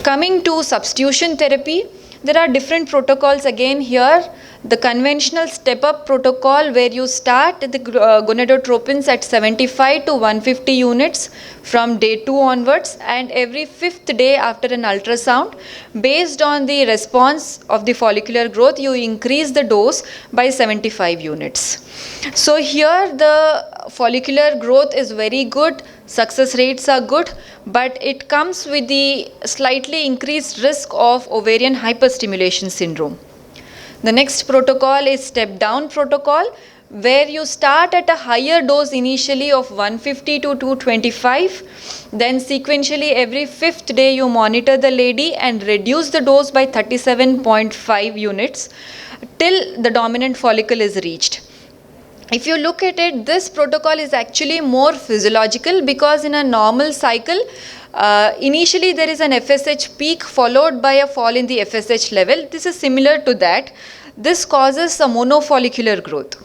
Coming to substitution therapy, there are different protocols again here. The conventional step-up protocol, where you start the gonadotropins at 75 to 150 units from day 2 onwards, and every 5th day after an ultrasound, based on the response of the follicular growth, you increase the dose by 75 units. So here the follicular growth is very good, success rates are good, but it comes with the slightly increased risk of ovarian hyperstimulation syndrome. The next protocol is step down protocol, where you start at a higher dose initially of 150 to 225, then sequentially every 5th day you monitor the lady and reduce the dose by 37.5 units till the dominant follicle is reached. If you look at it, this protocol is actually more physiological, because in a normal cycle, initially there is an FSH peak followed by a fall in the FSH level. This is similar to that. This causes a monofollicular growth.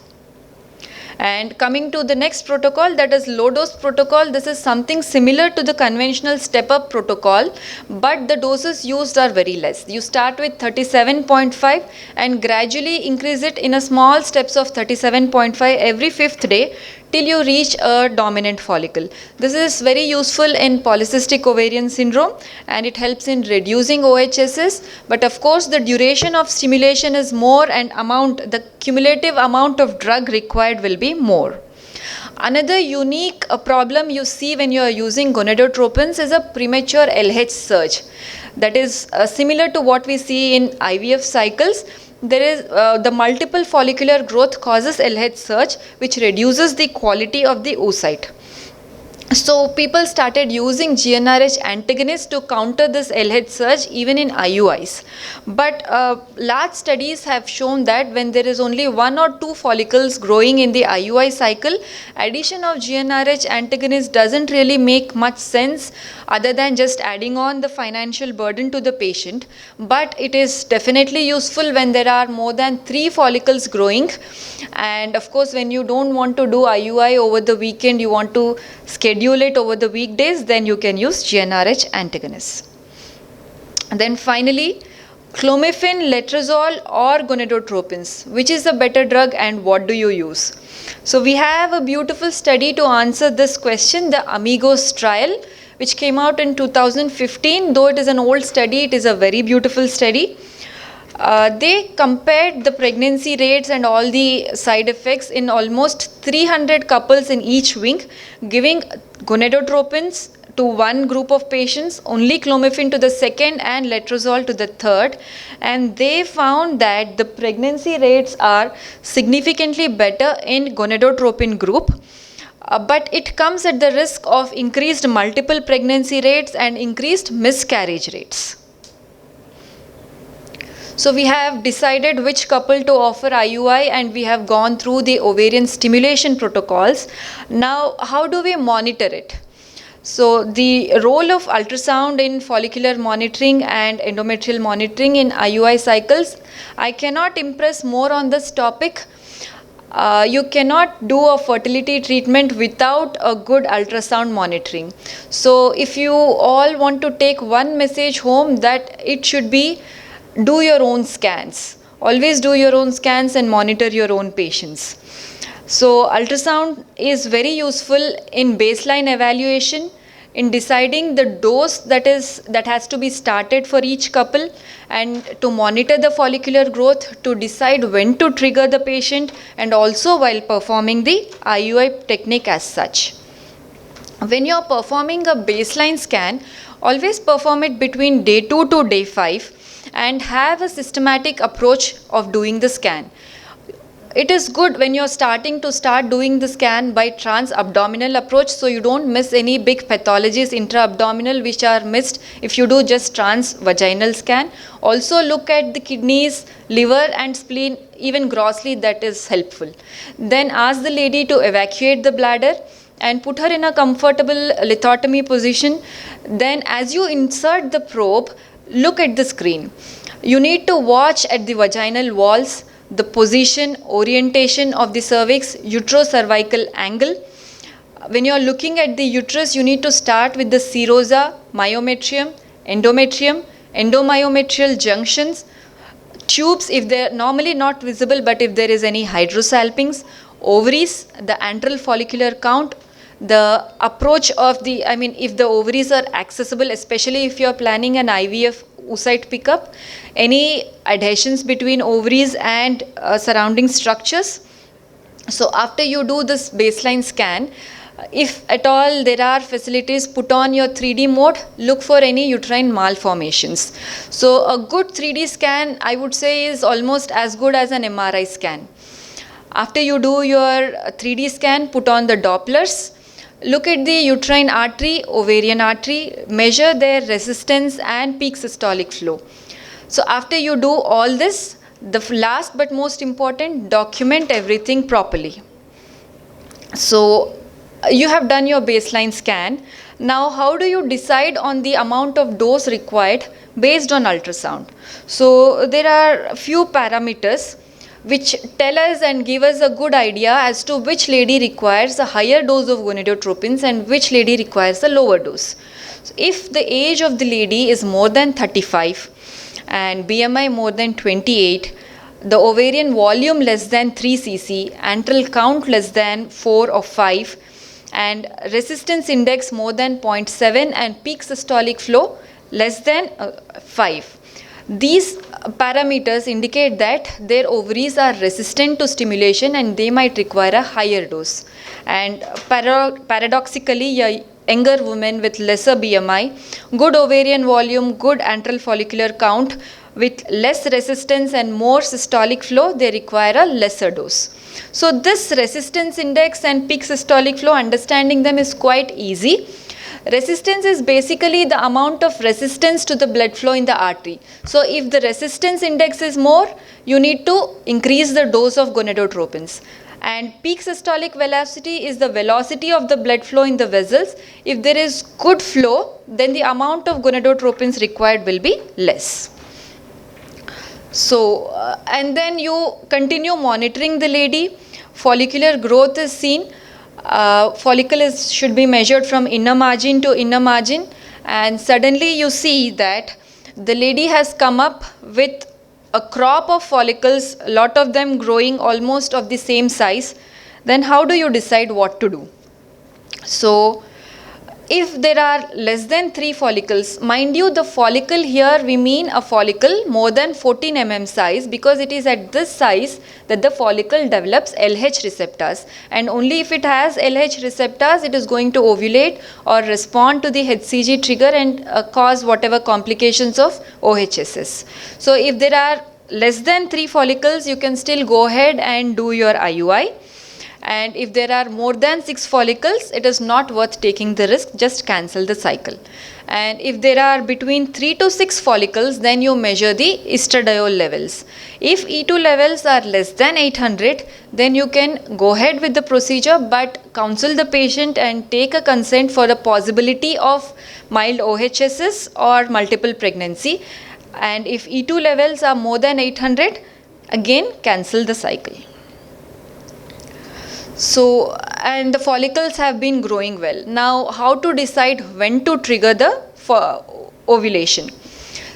And coming to the next protocol, that is low dose protocol, this is something similar to the conventional step up protocol, but the doses used are very less. You start with 37.5 and gradually increase it in a small steps of 37.5 every 5th day till you reach a dominant follicle. This is very useful in polycystic ovarian syndrome, and it helps in reducing OHSS, but of course the duration of stimulation is more, and the cumulative amount of drug required will be more. Another unique problem you see when you are using gonadotropins is a premature LH surge. That is similar to what we see in IVF cycles. There is the multiple follicular growth causes LH surge, which reduces the quality of the oocyte. So people started using GnRH antagonists to counter this LH surge even in IUIs. But large studies have shown that when there is only 1 or 2 follicles growing in the IUI cycle, addition of GnRH antagonist doesn't really make much sense, other than just adding on the financial burden to the patient. But it is definitely useful when there are more than 3 follicles growing. And of course, when you don't want to do IUI over the weekend, you want to schedule it over the weekdays, then you can use GnRH antagonists. And then finally, clomiphene, letrozole or gonadotropins, which is the better drug and what do you use? So we have a beautiful study to answer this question, the Amigos trial, which came out in 2015. Though it is an old study, it is a very beautiful study. They compared the pregnancy rates and all the side effects in almost 300 couples in each wing, giving gonadotropins to one group of patients, only clomiphene to the second and letrozole to the third, and they found that the pregnancy rates are significantly better in gonadotropin group. But it comes at the risk of increased multiple pregnancy rates and increased miscarriage rates. So we have decided which couple to offer IUI, and we have gone through the ovarian stimulation protocols. Now, how do we monitor it? So the role of ultrasound in follicular monitoring and endometrial monitoring in IUI cycles, I cannot impress more on this topic. You cannot do a fertility treatment without a good ultrasound monitoring. So if you all want to take one message home, that it should be, do your own scans. Always do your own scans and monitor your own patients. So ultrasound is very useful in baseline evaluation, in deciding the dose that has to be started for each couple, and to monitor the follicular growth, to decide when to trigger the patient, and also while performing the IUI technique as such. When you are performing a baseline scan, always perform it between day 2 to day 5 and have a systematic approach of doing the scan. It is good when you're starting doing the scan by trans-abdominal approach, so you don't miss any big pathologies intra-abdominal which are missed if you do just trans-vaginal scan. Also look at the kidneys, liver and spleen, even grossly, that is helpful. Then ask the lady to evacuate the bladder and put her in a comfortable lithotomy position. Then as you insert the probe, look at the screen. You need to watch at the vaginal walls, the position, orientation of the cervix, uterocervical angle. When you are looking at the uterus, you need to start with the serosa, myometrium, endometrium, endomyometrial junctions, tubes if they are normally not visible, but if there is any hydrosalpinx, ovaries, the antral follicular count, the approach of the, if the ovaries are accessible, especially if you are planning an IVF oocyte pickup, any adhesions between ovaries and surrounding structures. So after you do this baseline scan, if at all there are facilities, put on your 3D mode, look for any uterine malformations. So a good 3D scan, I would say, is almost as good as an MRI scan. After you do your 3D scan, put on the Dopplers, look at the uterine artery, ovarian artery, measure their resistance and peak systolic flow. So after you do all this, the last but most important, document everything properly. So you have done your baseline scan. Now how do you decide on the amount of dose required based on ultrasound? So there are a few parameters which tell us and give us a good idea as to which lady requires a higher dose of gonadotropins and which lady requires a lower dose. So if the age of the lady is more than 35 and BMI more than 28, the ovarian volume less than 3 cc, antral count less than 4 or 5, and resistance index more than 0.7 and peak systolic flow less than 5. These parameters indicate that their ovaries are resistant to stimulation and they might require a higher dose. And paradoxically, a younger woman with lesser BMI, good ovarian volume, good antral follicular count, with less resistance and more systolic flow, they require a lesser dose. So this resistance index and peak systolic flow, understanding them is quite easy. Resistance is basically the amount of resistance to the blood flow in the artery. So if the resistance index is more, you need to increase the dose of gonadotropins. And peak systolic velocity is the velocity of the blood flow in the vessels. If there is good flow, then the amount of gonadotropins required will be less. So, and then you continue monitoring the lady. Follicular growth is seen. Follicle should be measured from inner margin to inner margin, and suddenly you see that the lady has come up with a crop of follicles, a lot of them growing almost of the same size. Then how do you decide what to do? So if there are less than 3 follicles, mind you, the follicle here we mean a follicle more than 14 mm size, because it is at this size that the follicle develops LH receptors, and only if it has LH receptors it is going to ovulate or respond to the HCG trigger and cause whatever complications of OHSS. So if there are less than 3 follicles, you can still go ahead and do your IUI. And if there are more than 6 follicles, it is not worth taking the risk, just cancel the cycle. And if there are between 3 to 6 follicles, then you measure the estradiol levels. If E2 levels are less than 800, then you can go ahead with the procedure, but counsel the patient and take a consent for the possibility of mild OHSS or multiple pregnancy. And if E2 levels are more than 800, again cancel the cycle. So, and the follicles have been growing well. Now, how to decide when to trigger the ovulation?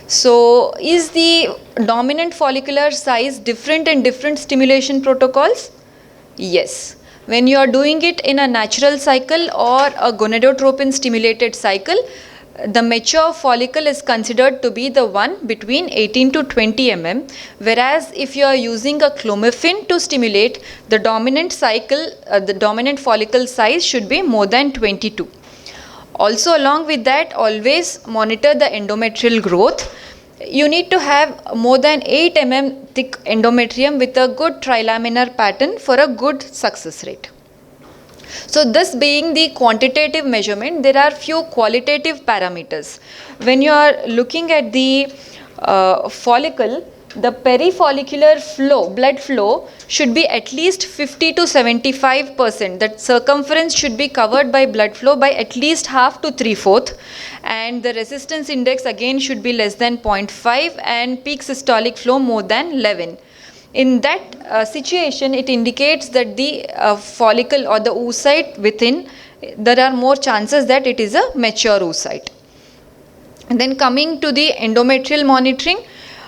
So, is the dominant follicular size different in different stimulation protocols? Yes. When you are doing it in a natural cycle or a gonadotropin stimulated cycle, the mature follicle is considered to be the one between 18 to 20 mm, whereas if you are using a clomiphene to stimulate, the dominant follicle size should be more than 22. Also, along with that, always monitor the endometrial growth. You need to have more than 8 mm thick endometrium with a good trilaminar pattern for a good success rate. So this being the quantitative measurement, there are few qualitative parameters. When you are looking at the follicle, the perifollicular flow, blood flow should be at least 50 to 75%. That circumference should be covered by blood flow by at least half to 3/4, and the resistance index again should be less than 0.5 and peak systolic flow more than 11. In that situation, it indicates that the follicle or the oocyte within, there are more chances that it is a mature oocyte. And then coming to the endometrial monitoring,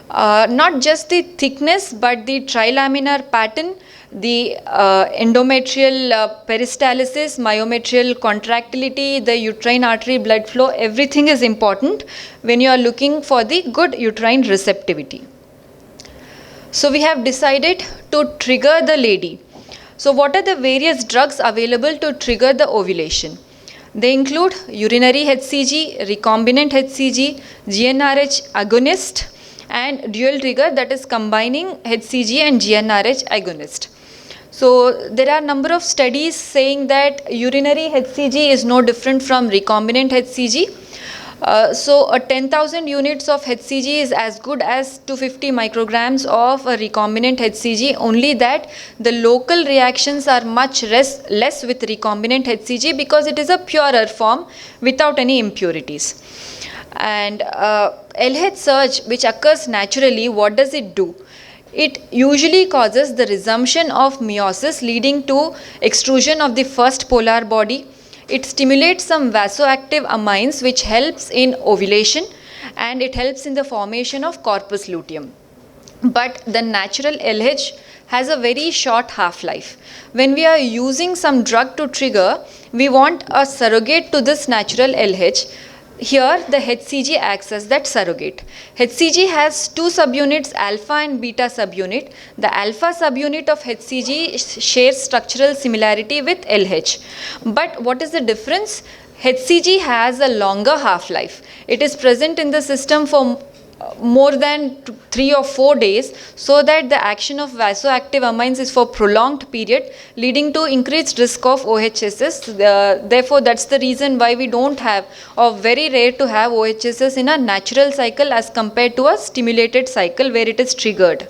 not just the thickness but the trilaminar pattern, the endometrial peristalsis, myometrial contractility, the uterine artery blood flow, everything is important when you are looking for the good uterine receptivity. So we have decided to trigger the lady. So what are the various drugs available to trigger the ovulation? They include urinary HCG, recombinant HCG, GnRH agonist, and dual trigger, that is combining HCG and GnRH agonist. So there are number of studies saying that urinary HCG is no different from recombinant HCG. So a 10,000 units of HCG is as good as 250 micrograms of a recombinant HCG, only that the local reactions are much less with recombinant HCG because it is a purer form without any impurities. And LH surge, which occurs naturally, what does it do? It usually causes the resumption of meiosis leading to extrusion of the first polar body. It stimulates some vasoactive amines which helps in ovulation, and it helps in the formation of corpus luteum. But the natural LH has a very short half-life. When we are using some drug to trigger, we want a surrogate to this natural LH. Here the HCG acts as that surrogate. HCG has two subunits, alpha and beta subunit. The alpha subunit of HCG shares structural similarity with LH. But what is the difference? HCG has a longer half-life. It is present in the system for more than 3 or 4 days, so that the action of vasoactive amines is for prolonged period, leading to increased risk of OHSS. Therefore, that's the reason why we don't have, or very rare to have, OHSS in a natural cycle as compared to a stimulated cycle where it is triggered.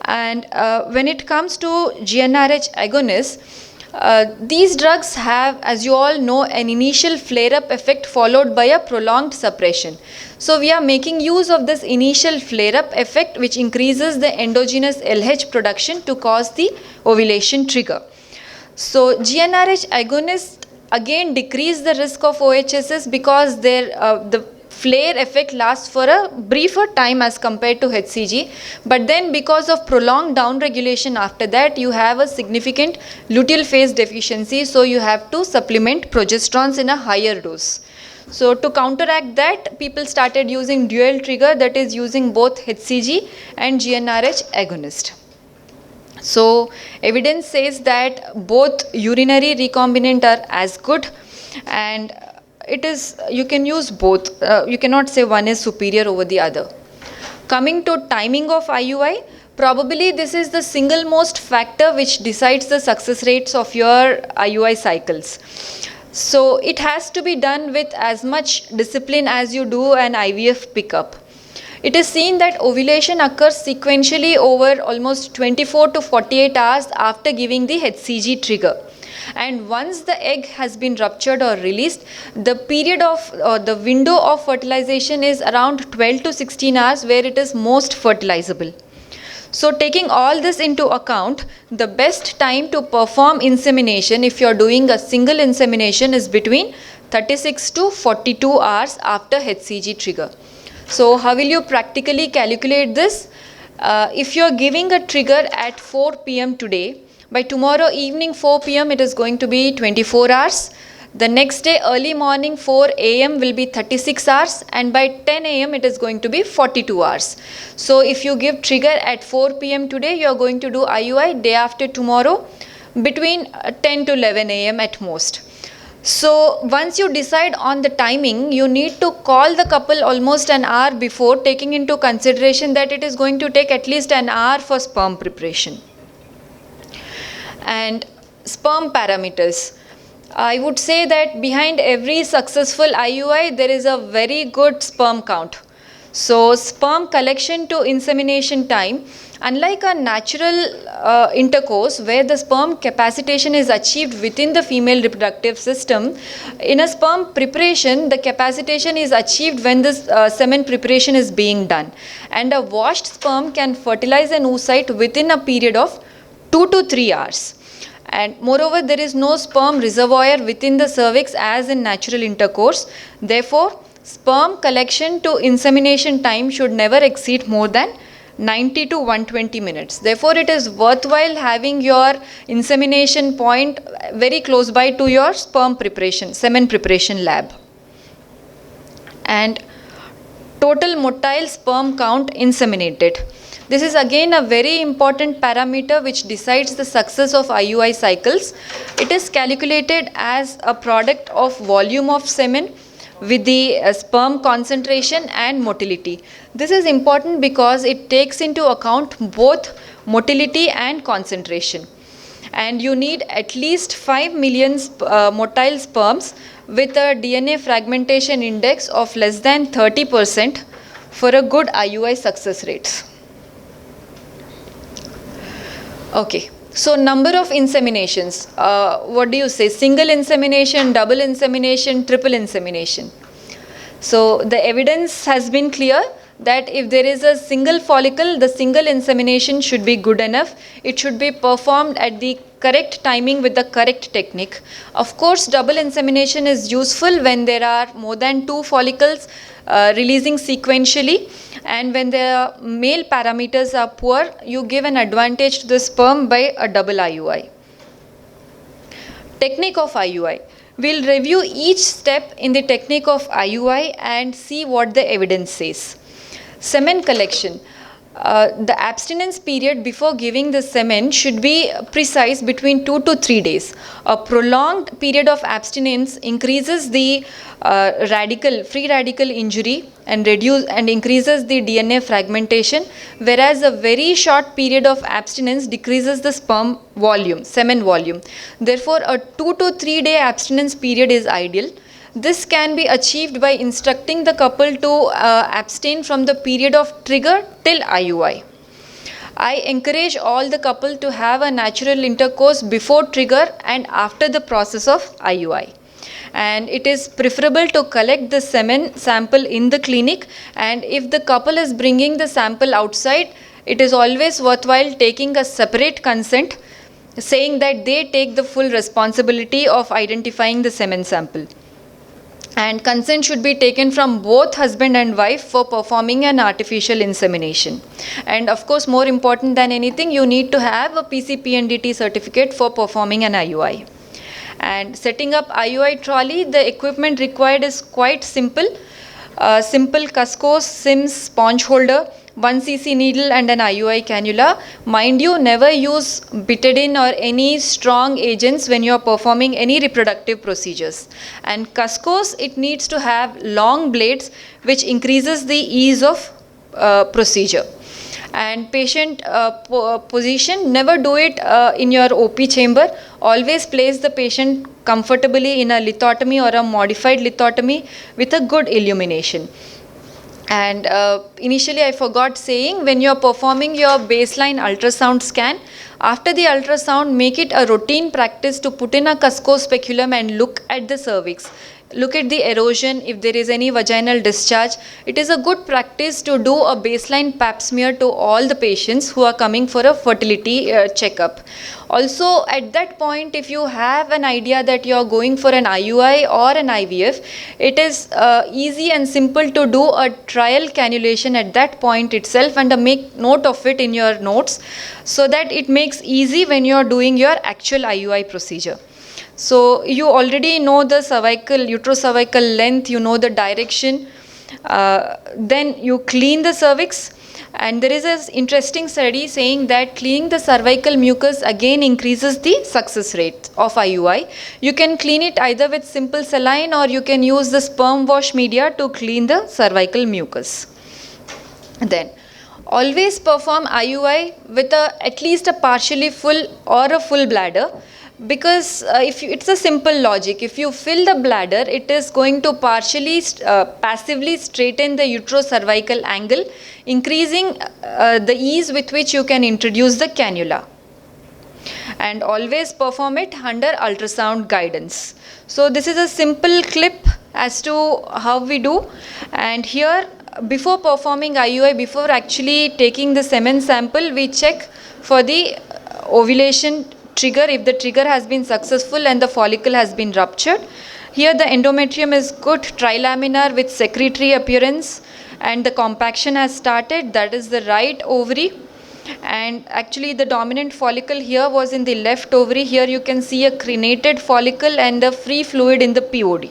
And when it comes to GnRH agonists, these drugs have, as you all know, an initial flare-up effect followed by a prolonged suppression. So we are making use of this initial flare-up effect, which increases the endogenous LH production to cause the ovulation trigger. So GnRH agonists again decrease the risk of OHSS because the flare effect lasts for a briefer time as compared to HCG, but then because of prolonged downregulation after that, you have a significant luteal phase deficiency, so you have to supplement progesterones in a higher dose. So to counteract that, people started using dual trigger, that is using both HCG and GnRH agonist. So evidence says that both urinary recombinant are as good, and it is, you can use both. You cannot say one is superior over the other. Coming to timing of IUI, probably this is the single most factor which decides the success rates of your IUI cycles. So it has to be done with as much discipline as you do an IVF pickup. It is seen that ovulation occurs sequentially over almost 24 to 48 hours after giving the HCG trigger. And once the egg has been ruptured or released, the period of the window of fertilization is around 12 to 16 hours, where it is most fertilizable. So taking all this into account, the best time to perform insemination if you are doing a single insemination is between 36 to 42 hours after HCG trigger. So how will you practically calculate this? If you are giving a trigger at 4 p.m. today, by tomorrow evening 4 p.m. it is going to be 24 hours. The next day early morning 4 a.m. will be 36 hours, and by 10 a.m. it is going to be 42 hours. So if you give trigger at 4 p.m. today, you are going to do IUI day after tomorrow between 10 to 11 a.m. at most. So once you decide on the timing, you need to call the couple almost an hour before, taking into consideration that it is going to take at least an hour for sperm preparation. And sperm parameters. I would say that behind every successful IUI, there is a very good sperm count. So sperm collection to insemination time, unlike a natural intercourse where the sperm capacitation is achieved within the female reproductive system, in a sperm preparation, the capacitation is achieved when the semen preparation is being done. And a washed sperm can fertilize an oocyte within a period of 2 to 3 hours. And moreover, there is no sperm reservoir within the cervix as in natural intercourse. Therefore, sperm collection to insemination time should never exceed more than 90 to 120 minutes. Therefore, it is worthwhile having your insemination point very close by to your sperm preparation, semen preparation lab. And total motile sperm count inseminated. This is again a very important parameter which decides the success of IUI cycles. It is calculated as a product of volume of semen with the sperm concentration and motility. This is important because it takes into account both motility and concentration. And you need at least 5 million motile sperms with a DNA fragmentation index of less than 30% for a good IUI success rates. Okay, so number of inseminations. What do you say? Single insemination, double insemination, triple insemination. So the evidence has been clear that if there is a single follicle, the single insemination should be good enough. It should be performed at the correct timing with the correct technique. Of course, double insemination is useful when there are more than 2 follicles releasing sequentially, and when the male parameters are poor, you give an advantage to the sperm by a double IUI. Technique of IUI. We'll review each step in the technique of IUI and see what the evidence says. Semen collection. The abstinence period before giving the semen should be precise between 2 to 3 days. A prolonged period of abstinence increases the free radical injury and increases the DNA fragmentation, whereas a very short period of abstinence decreases the sperm volume, semen volume. Therefore, a 2 to 3 day abstinence period is ideal. This can be achieved by instructing the couple to abstain from the period of trigger till IUI. I encourage all the couple to have a natural intercourse before trigger and after the process of IUI. And it is preferable to collect the semen sample in the clinic, and if the couple is bringing the sample outside, it is always worthwhile taking a separate consent saying that they take the full responsibility of identifying the semen sample. And consent should be taken from both husband and wife for performing an artificial insemination. And of course, more important than anything, you need to have a PCPNDT certificate for performing an IUI. And setting up IUI trolley, the equipment required is quite simple. Simple Cusco Sims sponge holder, 1 cc needle and an IUI cannula. Mind you, never use betadine or any strong agents when you are performing any reproductive procedures. And Cuscos, it needs to have long blades which increases the ease of procedure. And patient position, never do it in your OP chamber. Always place the patient comfortably in a lithotomy or a modified lithotomy with a good illumination. And initially I forgot saying, when you are performing your baseline ultrasound scan, after the ultrasound, make it a routine practice to put in a Cusco speculum and look at the cervix. Look at the erosion, if there is any vaginal discharge. It is a good practice to do a baseline pap smear to all the patients who are coming for a fertility checkup. Also, at that point, if you have an idea that you are going for an IUI or an IVF, it is easy and simple to do a trial cannulation at that point itself and make note of it in your notes, so that it makes easy when you are doing your actual IUI procedure. So you already know the uterocervical length, you know the direction. Then you clean the cervix, and there is an interesting study saying that cleaning the cervical mucus again increases the success rate of IUI. You can clean it either with simple saline, or you can use the sperm wash media to clean the cervical mucus. Then always perform IUI with at least a partially full or a full bladder. Because it's a simple logic. If you fill the bladder, it is going to passively straighten the uterocervical angle, increasing the ease with which you can introduce the cannula. And always perform it under ultrasound guidance. So this is a simple clip as to how we do. And here, before performing IUI, before actually taking the semen sample, we check for the ovulation trigger, if the trigger has been successful and the follicle has been ruptured. Here the endometrium is good, trilaminar with secretory appearance, and the compaction has started. That is the right ovary. And actually the dominant follicle here was in the left ovary. Here you can see a crenated follicle and a free fluid in the POD.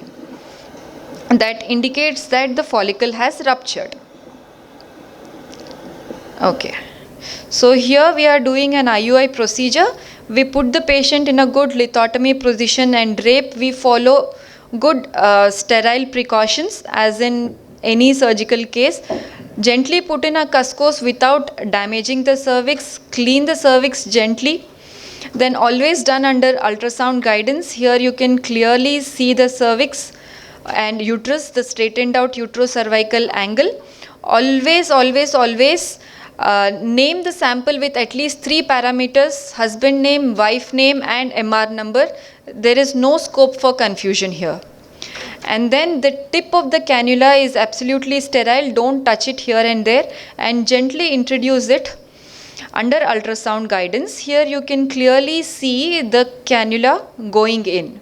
That indicates that the follicle has ruptured. Okay. So here we are doing an IUI procedure. We put the patient in a good lithotomy position and drape. We follow good sterile precautions as in any surgical case. Gently put in a cuscos without damaging the cervix. Clean the cervix gently. Then always done under ultrasound guidance. Here you can clearly see the cervix and uterus, the straightened out uterocervical angle. Always name the sample with at least 3 parameters: husband name, wife name and MR number. There is no scope for confusion here. And then the tip of the cannula is absolutely sterile. Don't touch it here and there, and gently introduce it under ultrasound guidance. Here you can clearly see the cannula going in.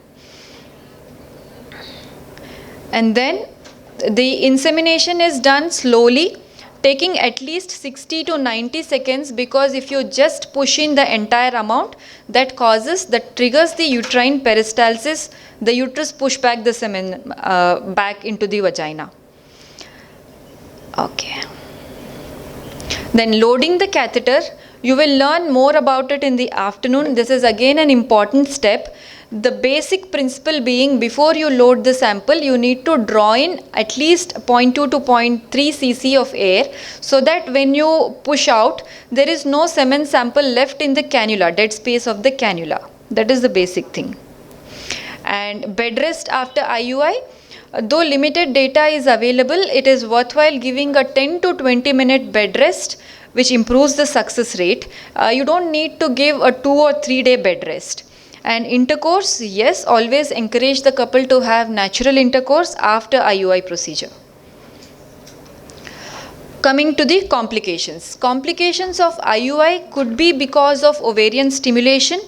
And then the insemination is done slowly, taking at least 60 to 90 seconds, because if you just push in the entire amount, that triggers the uterine peristalsis. The uterus push back the semen back into the vagina. Okay. Then loading the catheter, you will learn more about it in the afternoon. This is again an important step. The basic principle being, before you load the sample, you need to draw in at least 0.2 to 0.3 cc of air, so that when you push out, there is no semen sample left in the cannula, dead space of the cannula. That is the basic thing. And bed rest after IUI, though limited data is available, it is worthwhile giving a 10 to 20 minute bed rest, which improves the success rate. You don't need to give a 2 or 3 day bed rest. And intercourse, yes, always encourage the couple to have natural intercourse after IUI procedure. Coming to the complications. Complications of IUI could be because of ovarian stimulation,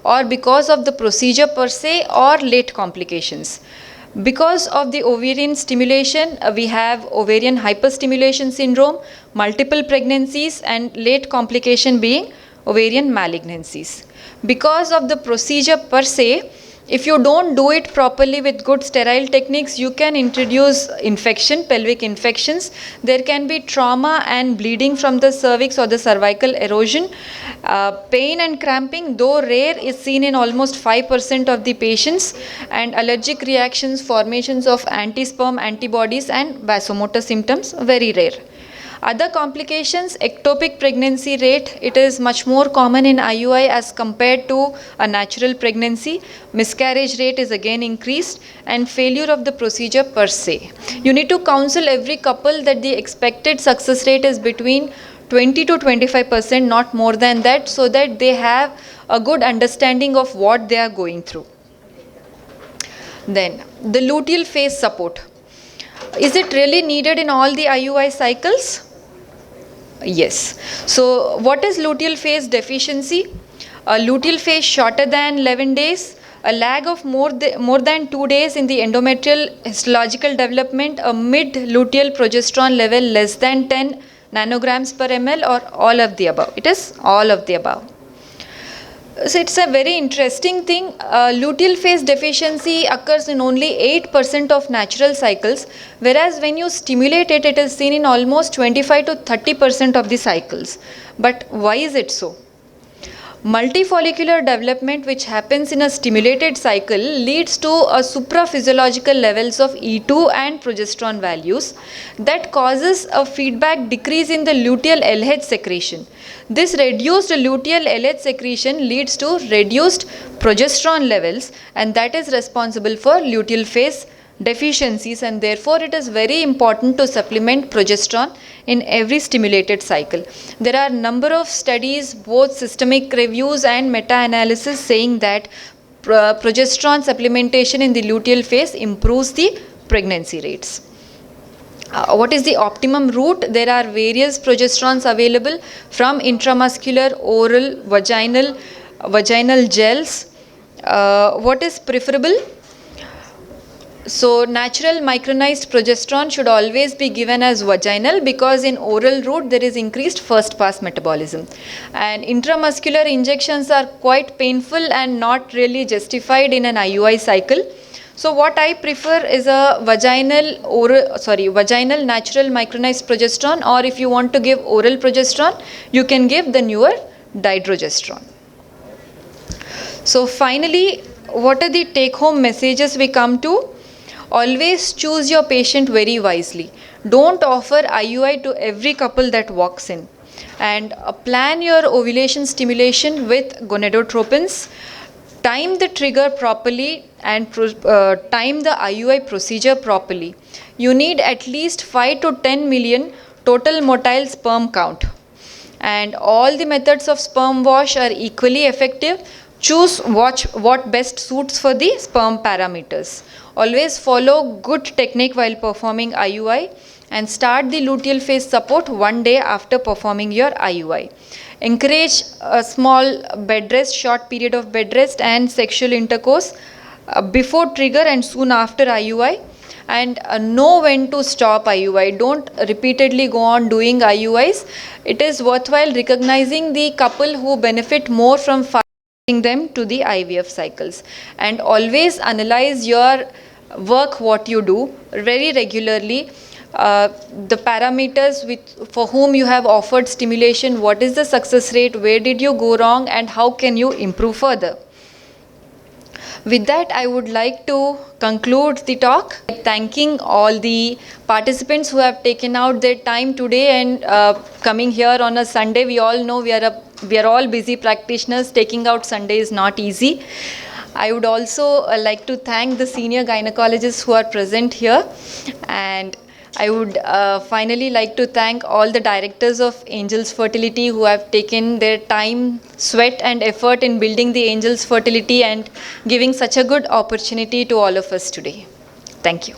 or because of the procedure per se, or late complications. Because of the ovarian stimulation, we have ovarian hyperstimulation syndrome, multiple pregnancies, and late complication being ovarian malignancies. Because of the procedure per se, if you don't do it properly with good sterile techniques, you can introduce infection, pelvic infections. There can be trauma and bleeding from the cervix or the cervical erosion. Pain and cramping, though rare, is seen in almost 5% of the patients. And allergic reactions, formations of anti-sperm antibodies and vasomotor symptoms, very rare. Other complications, ectopic pregnancy rate, it is much more common in IUI as compared to a natural pregnancy. Miscarriage rate is again increased, and failure of the procedure per se. You need to counsel every couple that the expected success rate is between 20 to 25%, not more than that, so that they have a good understanding of what they are going through. Then, the luteal phase support. Is it really needed in all the IUI cycles? Yes. So what is luteal phase deficiency? A luteal phase shorter than 11 days, a lag of more than 2 days in the endometrial histological development, a mid-luteal progesterone level less than 10 nanograms per ml, or all of the above. It is all of the above. So it's a very interesting thing. Luteal phase deficiency occurs in only 8% of natural cycles, whereas when you stimulate it, it is seen in almost 25 to 30% of the cycles. But why is it so? Multifollicular development, which happens in a stimulated cycle, leads to a supraphysiological levels of E2 and progesterone values that causes a feedback decrease in the luteal LH secretion. This reduced luteal LH secretion leads to reduced progesterone levels, and that is responsible for luteal phase deficiencies, and therefore it is very important to supplement progesterone in every stimulated cycle. There are number of studies, both systemic reviews and meta-analysis, saying that progesterone supplementation in the luteal phase improves the pregnancy rates. What is the optimum route? There are various progesterones available, from intramuscular, oral, vaginal gels. What is preferable? So natural micronized progesterone should always be given as vaginal, because in oral route there is increased first pass metabolism, and intramuscular injections are quite painful and not really justified in an IUI cycle. So what I prefer is a vaginal natural micronized progesterone, or if you want to give oral progesterone, you can give the newer dydrogesterone. So finally, what are the take home messages we come to? Always choose your patient very wisely. Don't offer IUI to every couple that walks in. And plan your ovulation stimulation with gonadotropins. Time the trigger properly and time the IUI procedure properly. You need at least 5 to 10 million total motile sperm count. And all the methods of sperm wash are equally effective. Choose what best suits for the sperm parameters. Always follow good technique while performing IUI, and start the luteal phase support one day after performing your IUI. Encourage a small bed rest, short period of bed rest and sexual intercourse before trigger and soon after IUI. And know when to stop IUI. Don't repeatedly go on doing IUIs. It is worthwhile recognizing the couple who benefit more from them to the IVF cycles. And always analyze your work, what you do very regularly. The parameters for whom you have offered stimulation, what is the success rate, where did you go wrong, and how can you improve further. With that, I would like to conclude the talk, thanking all the participants who have taken out their time today and coming here on a Sunday. We all know we are all busy practitioners. Taking out Sunday is not easy. I would also like to thank the senior gynecologists who are present here, and I would finally like to thank all the directors of Angels Fertility who have taken their time, sweat and effort in building the Angels Fertility and giving such a good opportunity to all of us today. Thank you.